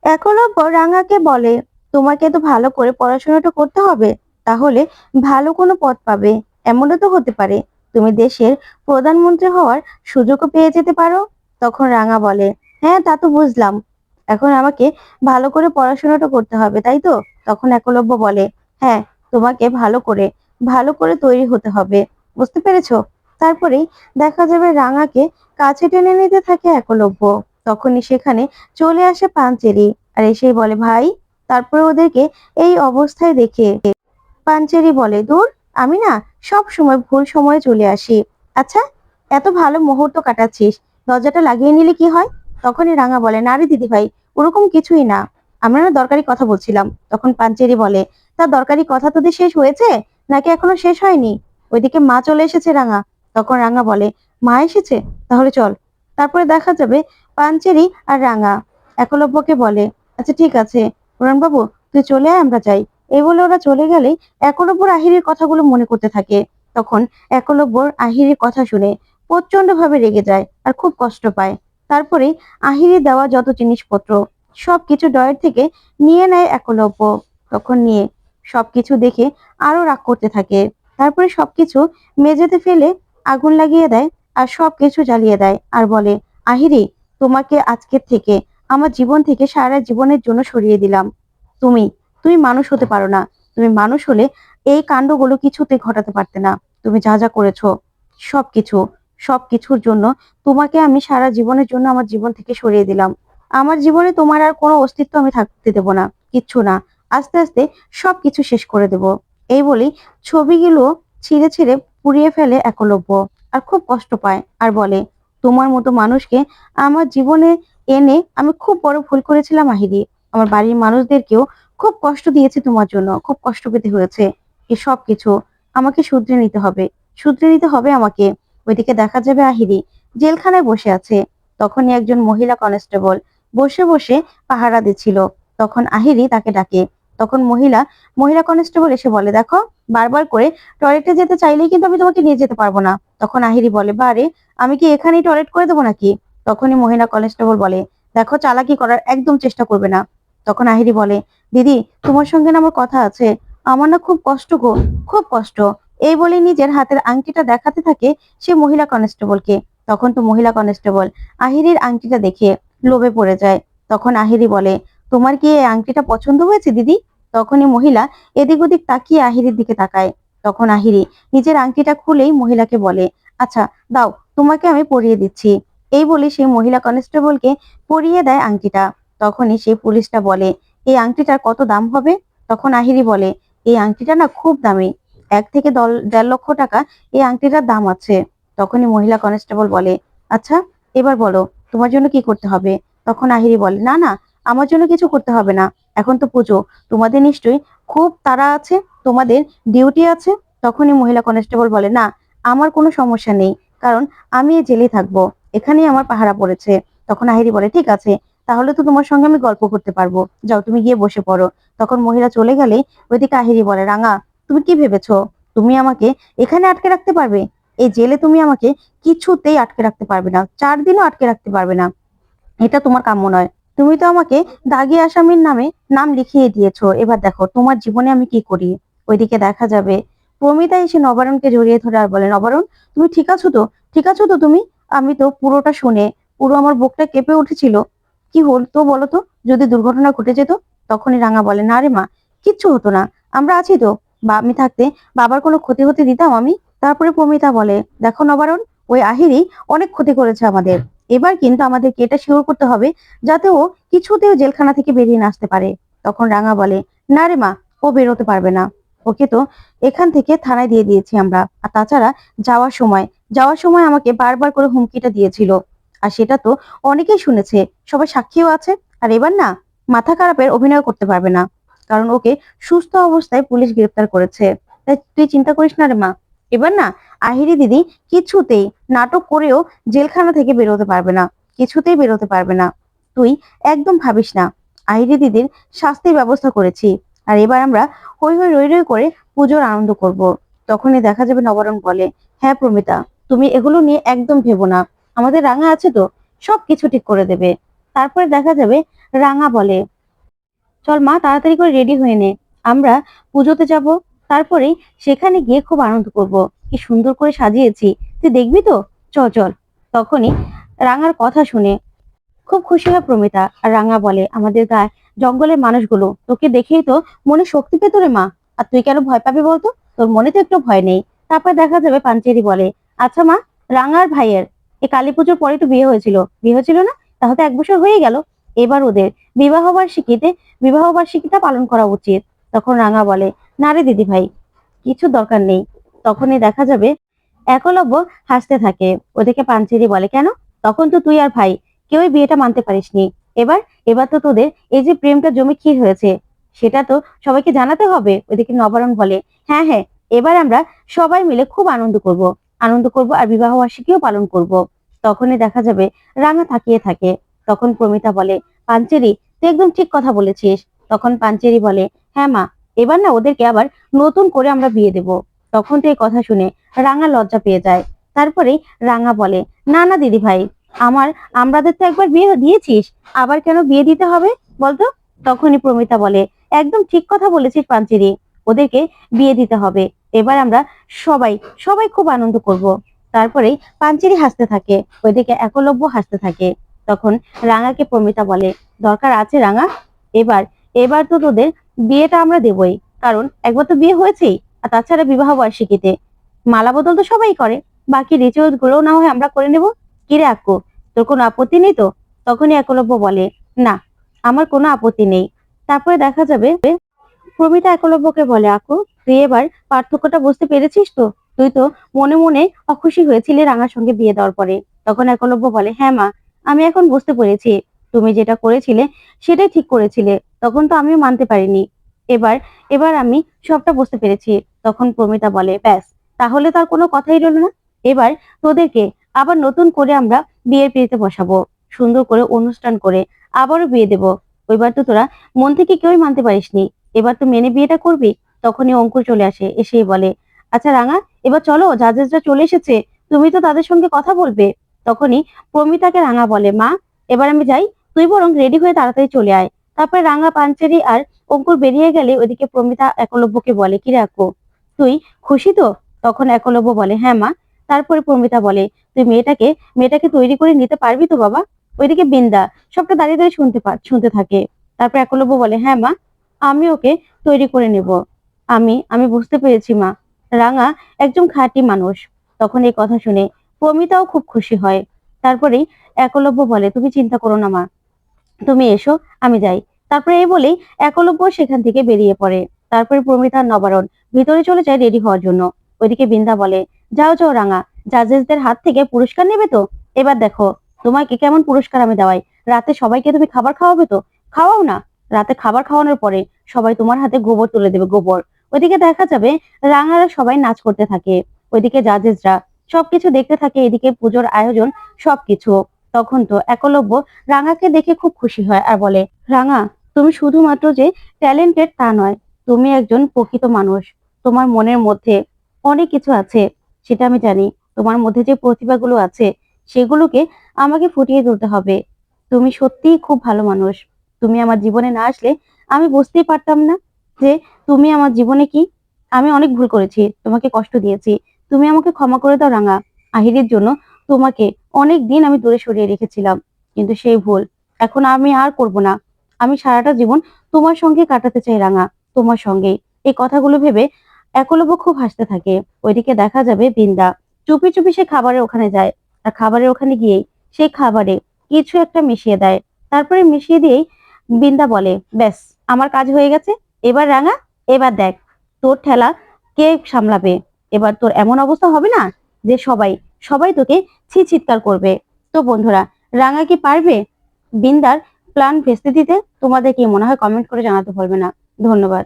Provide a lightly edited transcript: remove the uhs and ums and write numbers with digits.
একলব্য রাঙাকে বলে, তোমাকে তো ভালো করে পড়াশোনাটা করতে হবে, তাহলে ভালো কোনো পদ পাবে। এমনও তো হতে পারে তুমি দেশের প্রধানমন্ত্রী হওয়ার সুযোগও পেয়ে যেতে পারো। তখন রাঙা বলে, হ্যাঁ তা তো বুঝলাম, এখন আমাকে ভালো করে পড়াশোনাটা করতে হবে, তাই তো? তখন একলব্য বলে, হ্যাঁ, তোমাকে ভালো করে তৈরি হতে হবে, বুঝতে পেরেছো? তারপরেই দেখা যাবে রাঙাকে কাছে টেনে নিতে থাকে একলব্য। তখনই সেখানে চলে আসে পাঞ্চেরি আর এসেই বলে, ভাই। তারপরে ওদেরকে এই অবস্থায় দেখে পাঞ্চেরি বলে, দূর, আমি না সব সময় ভুল সময়ে চলে আসি। আচ্ছা, এত ভালো মুহূর্ত কাটাচ্ছিস, দরজাটা লাগিয়ে নিলে কি হয়? তখনই রাঙা বলে, না রে দিদি ভাই, ওরকম কিছুই না, আমরা না দরকারি কথা বলছিলাম। তখন পাঞ্চেরি বলে, তা দরকারি কথা তোদের শেষ হয়েছে নাকি এখনো শেষ হয়নি? ওইদিকে মা চলে এসেছে রাঙা। তখন রাঙা বলে, মা এসেছে, তাহলে চল। তারপরে দেখা যাবে পাঞ্চেরি আর রাঙা একলব্যকে বলে, আচ্ছা ঠিক আছে বাবু, তুই চলে আয়, আমরা যাই। এই বলে ওরা চলে গেলে একলব্যর আহিরির কথাগুলো মনে করতে থাকে। তখন একলব্যর আহিরির কথা শুনে প্রচন্ড ভাবে রেগে যায় আর খুব কষ্ট পায়। তারপরে আহিরি দেওয়া যত জিনিসপত্র সবকিছু ডয়ের থেকে নিয়ে নেয় একলব্য। তখন নিয়ে সবকিছু দেখে আরো রাগ করতে থাকে। তারপরে সবকিছু মেঝেতে ফেলে আগুন লাগিয়ে দেয় আর সবকিছু জ্বালিয়ে দেয় আর বলে, আহিরি, তোমাকে আজকের থেকে আমার জীবন থেকে সারা জীবনের জন্য সরিয়ে দিলাম। তুমি তুমি মানুষ হতে পারো না। তুমি মানুষ হলে এই কাণ্ডগুলো কিছুতে ঘটাতে পারতে না। তুমি যা যা করেছো সবকিছু সবকিছুর জন্য তোমাকে আমি সারা জীবনের জন্য আমার জীবন থেকে সরিয়ে দিলাম। আমার জীবনে তোমার আর কোনো অস্তিত্ব আমি থাকতে দেব না, কিচ্ছু না। আস্তে আস্তে সবকিছু শেষ করে দেব। এই বলেই ছবিগুলো ছিঁড়ে ছিঁড়ে পুড়িয়ে ফেলে একলব্য আর খুব কষ্ট পায় আর বলে, তোমার মতো মানুষকে আমার জীবনে এনে আমি খুব বড় ভুল করেছিলাম আহিরি। আমার বাড়ির মানুষদেরকেও খুব কষ্ট দিয়েছি, তোমার জন্য খুব কষ্ট পেতে হয়েছে। এই সব কিছু আমাকে শুধরে নিতে হবে, শুধরে নিতে হবে আমাকে। ওইদিকে দেখা যাবে আহিরি জেলখানায় বসে আছে। তখনই একজন মহিলা কনস্টেবল বসে বসে পাহারা দিচ্ছিল। তখন আহিরি তাকে ডাকে। তখন মহিলা মহিলা কনস্টেবল এসে বলে, দেখো, বারবার করে টয়লেটে যেতে চাইলেই কিন্তু আমি তোমাকে নিয়ে যেতে পারবো না। তখন আহিরি বলে, বারে, আমি কি এখানেই টয়লেট করে দেবো নাকি? তখনই মহিলা কনস্টেবল বলে, দেখো, চালাকি করার একদম চেষ্টা করবে না। তখন আহিরি বলে, দিদি, তোমার সঙ্গে না আমার কথা আছে, আমার না খুব কষ্ট গো, খুব কষ্ট। এই বলে নিজের হাতের আংটিটা দেখাতে থাকে সে মহিলা কনস্টেবলকে। তখন তো মহিলা কনস্টেবল আহিরির আংটিটা দেখে লোভে পড়ে যায়। তখন আহিরি বলে, তোমার কি এই আংটিটা পছন্দ হয়েছে দিদি? তখনই মহিলা এদিক ওদিক তাকিয়ে আহিরির দিকে তাকায়। তখন আহিরি নিজের আংটিটা খুলেই মহিলাকে বলে, আচ্ছা দাও, তোমাকে আমি পরিয়ে দিচ্ছি। এই বলে সেই মহিলা কনস্টেবলকে পরিয়ে দেয় আংটিটা। তখনই সেই পুলিশটা বলে, এই আংটিটার কত দাম হবে? তখন আহিরি বলে, এই আংটিটা না খুব দামি, 1 থেকে 1.5 লক্ষ টাকা এই আংটিটার দাম আছে। তখনই মহিলা কনস্টেবল বলে, আচ্ছা, এবার বলো তোমার জন্য কি করতে হবে? তখন আহিরি বলে, না না, আমার জন্য কিছু করতে হবে না, এখন তো পুজো, তোমাদের নিশ্চয়ই খুব তাড়া আছে, তোমাদের ডিউটি আছে। তখনই মহিলা কনস্টেবল বলে, না, আমার কোনো সমস্যা নেই, কারণ আমি এই জেলে থাকবো, এখানেই আমার পাহারা পড়েছে। তখন আহিরি বলে, ঠিক আছে, তাহলে তো তোমার সঙ্গে আমি গল্প করতে পারবো, যাও তুমি গিয়ে বসে পড়ো। তখন মহিলা চলে গেলেই ওইদিকে আহিরি বলে, রাঙা, তুমি কি ভেবেছো তুমি আমাকে এখানে আটকে রাখতে পারবে? এই জেলে তুমি আমাকে কিছুতেই আটকে রাখতে পারবে না, 4 দিনও আটকে রাখতে পারবে না, এটা তোমার কাম্য নয়। তুমি তো আমাকে দাগী আসামির নামে নাম লিখিয়ে দিয়েছো, এবার দেখো তোমার জীবনে আমি কি করি। ওইদিকে দেখা যাবে প্রমিতা এসে নবারুণকে জড়িয়ে ধরে আর বলে, নবারুণ, তুমি ঠিক আছো তো? ঠিক আছো তো তুমি? আমি তো পুরোটা শুনে পুরো আমার বুকটা কেঁপে উঠেছিল। কি হতো বলো তো যদি দুর্ঘটনা ঘটে যেত? তখনই রাঙা বলে, না রে মা, কিচ্ছু হতো না, আমরা আছি তো, বা আমি থাকতে বাবার কোনো ক্ষতি হতে দিতাম আমি? তারপরে প্রমিতা বলে, দেখো নবারুণ, ওই আহিরি অনেক ক্ষতি করেছে আমাদের, এবার কিন্তু আমাদেরকে এটা শিওর করতে হবে যাতে ও কিছুতেও জেলখানা থেকে বেরিয়ে না আসতে পারে। তখন রাঙা বলে, না রে মা, ও বেরোতে পারবে না, ওকে তো এখান থেকে থানায় দিয়ে দিয়েছি আমরা। আর তাছাড়া যাওয়ার সময় যাওয়ার সময় আমাকে বারবার করে হুমকিটা দিয়েছিল, আর সেটা তো অনেকেই শুনেছে, সবাই সাক্ষীও আছে। আর এবার না মাথা খারাপের অভিনয় করতে পারবে না, কারণ ওকে সুস্থ অবস্থায় পুলিশ গ্রেফতার করেছে। তাই তুই চিন্তা করিস না রে মা, এবার না আহিরি দিদি কিছুতেই নাটক করেও জেলখানা থেকে বেরোতে পারবে না, কিছুতেই বেরোতে পারবে না। তুই একদম ভাবিস না, আহিরি দিদির শাস্তির ব্যবস্থা করেছি। আর এবার আমরা হই হই রই রই করে পুজোর আনন্দ করব। তখনই দেখা যাবে নবরণ বলে, হ্যাঁ প্রমিতা, তুমি এগুলো নিয়ে একদম ভেবো না, আমাদের রাঙা আছে তো, সবকিছু ঠিক করে দেবে। তারপরে দেখা যাবে রাঙা বলে, চল মা, তাড়াতাড়ি করে রেডি হয়ে নে, আমরা পুজোতে যাব। তারপরেই সেখানে গিয়ে খুব আনন্দ করব। কি সুন্দর করে সাজিয়েছি, তুই দেখবি তো। চল চল। তখনই রাঙার কথা শুনে খুব খুশি হয় প্রমিতা। আর রাঙা বলে, আমাদের গায়ে জঙ্গলের মানুষগুলো তোকে দেখেই তো মনে শক্তি পেত রে মা। আর তুই কেন ভয় পাবি বলতো? তোর মনে তো একটু ভয় নেই। তারপর দেখা যাবে পাঞ্চেরি বলে, আচ্ছা মা, রাঙার ভাইয়ের এই কালী পুজোর পরে তো বিয়ে হয়েছিল, বিয়ে হয়েছিল না? তাহলে তো 1 বছর হয়ে গেল। এবার ওদের বিবাহ বার্ষিকীতে বিবাহ বার্ষিকীটা পালন করা উচিত। তখন রাঙা বলে, না রে দিদি ভাই, কিছু দরকার নেই। তখনই দেখা যাবে একলব্য হাসতে থাকে। ওদিকে পাঞ্চেরি বলে, কেন? তখন তো তুই আর ভাই কেউই বিয়েটা মানতে পারিসনি। এবার এবার তো তোদের এই যে প্রেমটা জমে ক্ষীর হয়েছে, সেটা তো সবাইকে জানাতে হবে। ওইদিকে নবারুণ বলে, হ্যাঁ হ্যাঁ, এবার আমরা সবাই মিলে খুব আনন্দ করব, আনন্দ করব আর বিবাহ বার্ষিকীও পালন করব। তখনই দেখা যাবে রাঙা তাকিয়ে থাকে। তখন প্রমিতা বলে, পাঞ্চেরি, তুই একদম ঠিক কথা বলেছিস। তখন পাঞ্চেরি বলে, হ্যাঁ মা, এবার না ওদেরকে আবার নতুন করে আমরা বিয়ে দেব। তখন তো এই কথা শুনে রাঙা লজ্জা পেয়ে যায়। তারপরে রাঙা বলে, না না দিদি ভাই, আমার আমাদের তো একবার বিয়ে দিয়েছিস, আবার কেন বিয়ে দিতে হবে বলতো? তখনই প্রমিতা বলে, একদম ঠিক কথা বলেছিস পাঞ্চেরি, ওদেরকে বিয়ে দিতে হবে। এবার আমরা সবাই সবাই খুব আনন্দ করব। তারপরে পাঞ্চেরি হাসতে থাকে, ওইদিকে একলব্য হাসতে থাকে। তখন রাঙাকে প্রমিতা বলে, দরকার আছে রাঙা, এবার এবার তো তোদের বিয়েটা আমরা দেবই, কারণ একবার তো বিয়ে হয়েছেই। আর তাছাড়া বিবাহ বার্ষিকীতে মালা বদল তো সবাই করে, বাকি রিচুয়ালস গুলো না হয় আমরা করে নেব। কি রে আক্কু, তোর কোনো আপত্তি নেই তো? তখনই একলব্য বলে, না, আমার কোনো আপত্তি নেই। তারপরে দেখা যাবে প্রমিতা একলব্যকে বলে, আকু, তুই এবার পার্থক্যটা বুঝতে পেরেছিস তো? তুই তো মনে মনে অখুশি হয়েছিলি রাঙার সঙ্গে বিয়ে দেওয়ার পরে। তখন একলব্য বলে, হ্যাঁ মা, আমি এখন বুঝতে পেরেছি তুমি যেটা করেছিলে সেটাই ঠিক করেছিলে। তখন তো আমিও মানতে পারিনি। এবার এবার আমি সবটা বুঝতে পেরেছি। তখন প্রমিতা বলে, ব্যাস, তাহলে তার কোনো কথাই রইল না। এবার তোদেরকে আবার নতুন করে আমরা বিয়ের পিড়িতে বসাবো, সুন্দর করে অনুষ্ঠান করে আবারও বিয়ে দেব। ওইবার তো তোরা মন থেকে কেউই মানতে পারিসনি, এবার তো মেনে বিয়েটা করবি। তখনই অঙ্কুর চলে আসে, এসেই বলে, আচ্ছা রাঙা, এবার চলো, জাজেসরা চলে এসেছে, তুমি তো তাদের সঙ্গে কথা বলবে। তখনই প্রমিতাকে রাঙা বলে, মা, এবার আমি যাই, তুই বরং রেডি হয়ে তাড়াতাড়ি চলে আয়। তারপরে রাঙা, পাঞ্চেরি আর অঙ্কুর বেরিয়ে গেলে ওইদিকে প্রমিতা একলব্যকে বলে, কি রাখো, তুই খুশি তো? তখন একলব্য বলে, হ্যাঁ মা। তারপরে প্রমিতা বলে, তুই মেয়েটাকে মেয়েটাকে তৈরি করে নিতে পারবি তো বাবা? ওইদিকে বিন্দা সবটা দাঁড়িয়ে দাঁড়িয়ে শুনতে থাকে। তারপর একলব্য বলে, হ্যাঁ মা, আমি ওকে তৈরি করে নেব। আমি আমি বুঝতে পেরেছি মা, রাঙা একজন খাঁটি মানুষ। তখন এই কথা শুনে প্রমিতাও খুব খুশি হয়। তারপরেই একলব্য বলে, তুমি চিন্তা করো না মা, তুমি এসো, আমি যাই। তারপরে এই বলেই একলব্য সেখান থেকে বেরিয়ে পড়ে। তারপরে প্রমিতা আর নবারণ ভিতরে চলে যায় রেডি হওয়ার জন্য। ওইদিকে বিন্দা বলে, যাও যাও রাঙা, জাজেসদের হাত থেকে পুরস্কার নেবে তো? এবার দেখো তোমাকে কেমন পুরস্কার আমি দেওয়াই। রাতে সবাইকে তুমি খাবার খাওয়াবে তো? খাওয়াও না। রাতে খাবার খাওয়ানোর পরে সবাই তোমার হাতে গোবর তুলে দেবে, গোবর। ওইদিকে দেখা যাবে রাঙারা সবাই নাচ করতে থাকে, ওইদিকে জাজেসরা সবকিছু দেখতে থাকে, এদিকে পুজোর আয়োজন সবকিছু। তখন তো একলব্য রাঙাকে দেখে খুব খুশি হয় আর বলে, রাঙা, তুমি শুধুমাত্র যে ট্যালেন্টেড তা নয়, তুমি একজন প্রকৃত মানুষ। তোমার মনের মধ্যে অনেক কিছু আছে, সেটা আমি জানি। তোমার মধ্যে যে প্রতিভাগুলো আছে সেগুলোকে আমাকে ফুটিয়ে তুলতে হবে। তুমি সত্যিই খুব ভালো মানুষ। তুমি আমার জীবনে না আসলে আমি বুঝতেই পারতাম না যে তুমি আমার জীবনে কি। আমি অনেক ভুল করেছি, তোমাকে কষ্ট দিয়েছি, তুমি আমাকে ক্ষমা করে দাও রাঙা। আহিরের জন্য তোমাকে অনেক দিন আমি দূরে সরিয়ে রেখেছিলাম, কিন্তু সেই ভুল এখন আমি আর করব না। আমি সারাটা জীবন তোমার সঙ্গে কাটাতে চাই রাঙা, তোমার সঙ্গেই। এই কথাগুলো ভেবে একলব্য খুব হাসতে থাকে। ওইদিকে দেখা যাবে বিন্দা চুপি চুপি সে খাবারের ওখানে যায়। আর খাবারের ওখানে গিয়েই সেই খাবারে কিছু একটা মিশিয়ে দেয়। তারপরে মিশিয়ে দিয়েই বিন্দা বলে, ব্যাস, আমার কাজ হয়ে গেছে। এবার রাঙা, এবার দেখ তোর ঠেলা কে সামলাবে। এবার তোর এমন অবস্থা হবে না যে সবাই সবাই তোকে ছি চিৎকার করবে। তো বন্ধুরা, রাঙা কি পারবে বিন্দার প্ল্যান ভেস্তে দিতে? তোমাদের কি মনে হয় কমেন্ট করে জানাতে ভুলবে না। ধন্যবাদ।